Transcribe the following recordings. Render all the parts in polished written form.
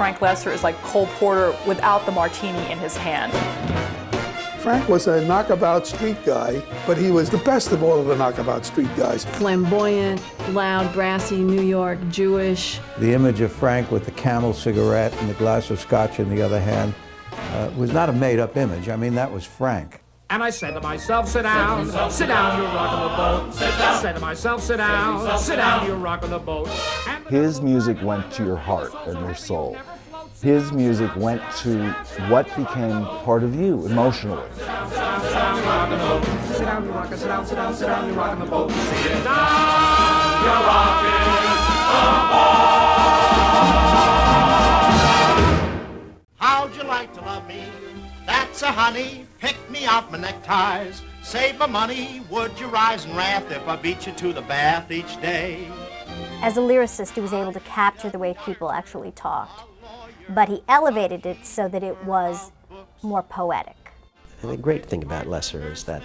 Frank Loesser is like Cole Porter without the martini in his hand. Frank was a knockabout street guy, but he was the best of all of the knockabout street guys. Flamboyant, loud, brassy, New York, Jewish. The image of Frank with the Camel cigarette and the glass of scotch in the other hand was not a made-up image. I mean, that was Frank. And I said to myself, sit down, you're rocking the boat. I said to myself, sit down, you're rocking the boat. His music went to your heart and your soul. His music went to what became part of you emotionally. Sit down, you're rocking, sit down, you're rocking the boat. Sit down, you're rocking the boat. How'd you like to love me? That's a honey. Pick me off my neckties. Save my money. Would you rise in wrath if I beat you to the bath each day? As a lyricist, he was able to capture the way people actually talked, but he elevated it so that it was more poetic. And the great thing about Loesser is that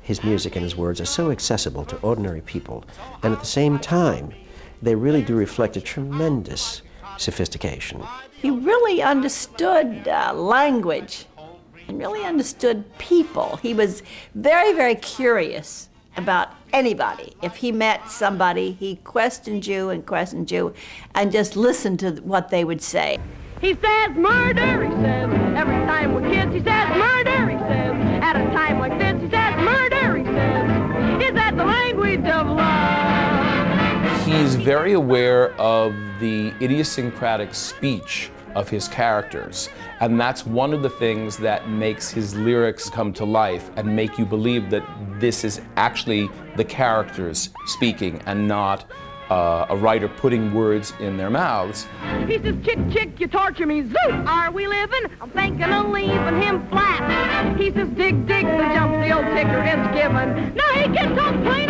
his music and his words are so accessible to ordinary people, and at the same time, they really do reflect a tremendous sophistication. He really understood language and really understood people. He was very, very curious about anybody. If he met somebody, he questioned you and just listened to what they would say. He says murder, he says. Every time we're kids, he says murder, he says. At a time like this, he says murder, he says. Is that the language of love? He's very aware of the idiosyncratic speech of his characters, and that's one of the things that makes his lyrics come to life and make you believe that this is actually the characters speaking and not a writer putting words in their mouths. He says, chick, chick, you torture me, zoot. Are we living? I'm thinking of leaving him flat. He says, dig, dig, the jump the old ticker is given. Now he can talk plain